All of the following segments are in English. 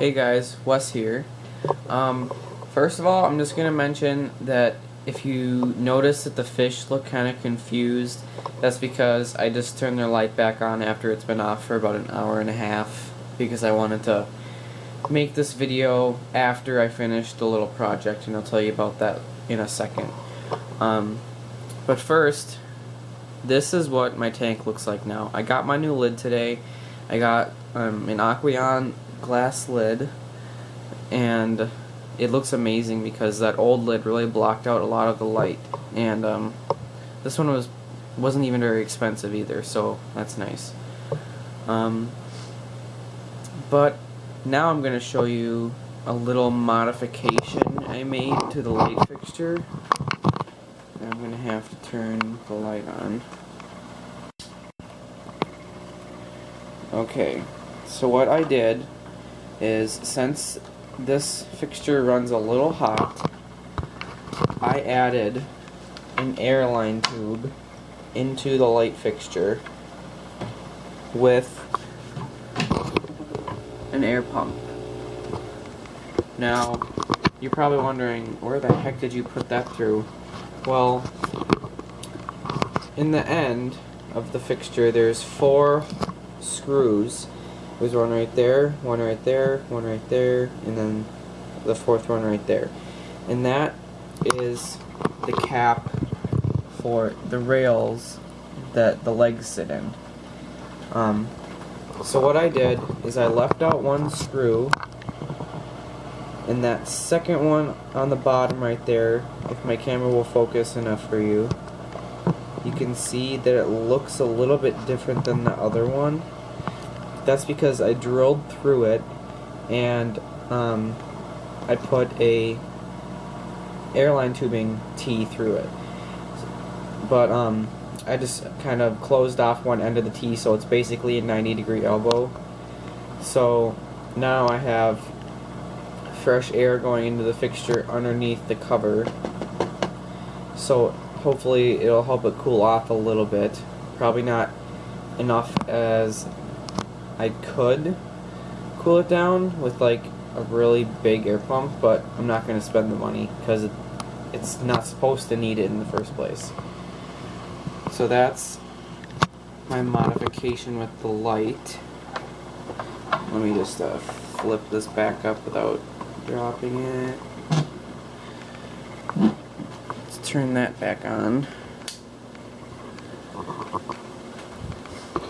Hey guys, Wes here. First of all, I'm just going to mention that if you notice that the fish look kind of confused, that's because I just turned their light back on after it's been off for about an hour and a half because I wanted to make this video after I finished the little project, and I'll tell you about that in a second. But first, this is what my tank looks like now. I got my new lid today. I got an Aquatic glass lid, and it looks amazing because that old lid really blocked out a lot of the light, and this one wasn't even very expensive either, so that's nice. But now I'm going to show you a little modification I made to the light fixture. I'm going to have to turn the light on. Okay, so what I did is, since this fixture runs a little hot, I added an airline tube into the light fixture with an air pump. Now, you're probably wondering, where the heck did you put that through? Well, in the end of the fixture, there's 4 screws. There's one right there, one right there, one right there, and then the 4th one right there. And that is the cap for the rails that the legs sit in. So what I did is I left out one screw, and that second one on the bottom right there, if my camera will focus enough for you, you can see that it looks a little bit different than the other one. That's because I drilled through it, and I put a airline tubing T through it. But I just kind of closed off one end of the T, so it's basically a 90-degree elbow. So now I have fresh air going into the fixture underneath the cover. So hopefully it'll help it cool off a little bit. Probably not enough as I could cool it down with like a really big air pump, but I'm not going to spend the money because it's not supposed to need it in the first place. So that's my modification with the light. Let me just flip this back up without dropping it. Let's turn that back on.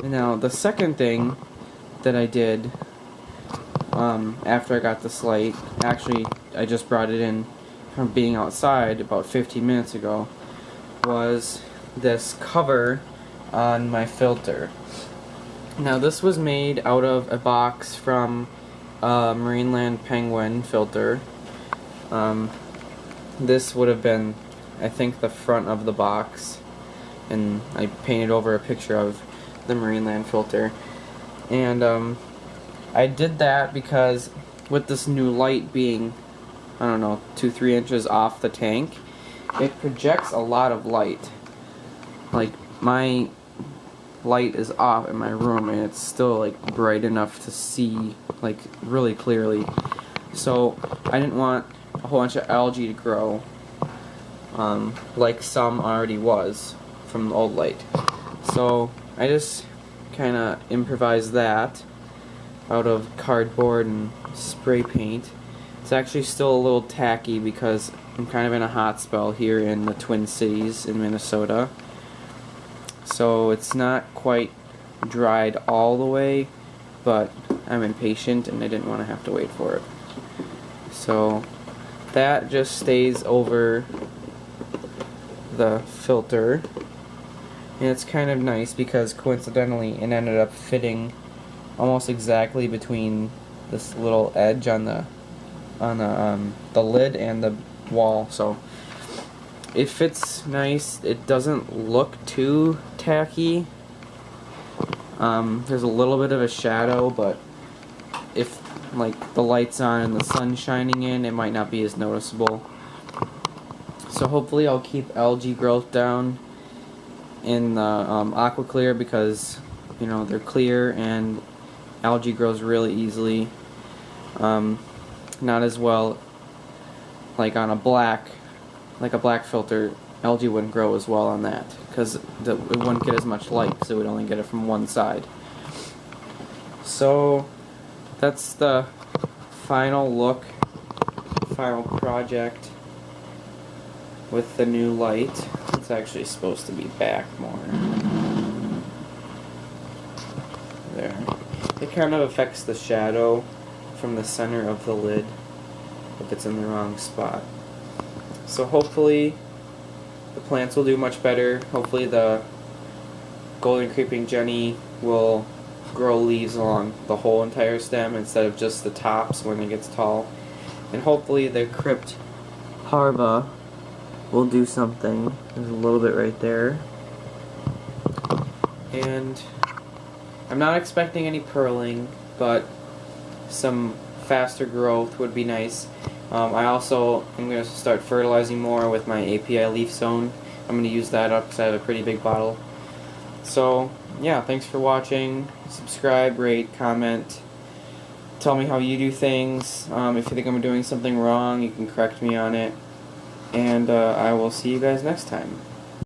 And now the second thing that I did after I got this light, actually I just brought it in from being outside about 15 minutes ago, was this cover on my filter. Now this was made out of a box from Marineland Penguin filter. This would have been, I think, the front of the box, and I painted over a picture of the Marineland filter. And I did that because with this new light being, I don't know, 2-3 inches off the tank, it projects a lot of light. Like, my light is off in my room and it's still like bright enough to see like really clearly. So I didn't want a whole bunch of algae to grow like some already was from the old light. So I just kind of improvised that out of cardboard and spray paint. It's actually still a little tacky because I'm kind of in a hot spell here in the Twin Cities in Minnesota. So it's not quite dried all the way, but I'm impatient and I didn't want to have to wait for it. So that just stays over the filter. And it's kind of nice because coincidentally it ended up fitting almost exactly between this little edge on the lid and the wall. So it fits nice. It doesn't look too tacky. There's a little bit of a shadow, but if like the light's on and the sun's shining in, it might not be as noticeable. So hopefully I'll keep algae growth down in the aqua clear because, you know, they're clear and algae grows really easily. not as well. Like on a black filter, algae wouldn't grow as well on that because it wouldn't get as much light because it would only get it from one side. So that's the final look, final project with the new light. It's actually supposed to be back more. There. It kind of affects the shadow from the center of the lid if it's in the wrong spot. So hopefully the plants will do much better. Hopefully the golden creeping Jenny will grow leaves along the whole entire stem instead of just the tops when it gets tall. And hopefully the crypt parva will do something. There's a little bit right there. And I'm not expecting any pearling, but some faster growth would be nice. I also am going to start fertilizing more with my API leaf zone. I'm going to use that up because I have a pretty big bottle. So yeah, thanks for watching. Subscribe, rate, comment. Tell me how you do things. If you think I'm doing something wrong, you can correct me on it. And I will see you guys next time.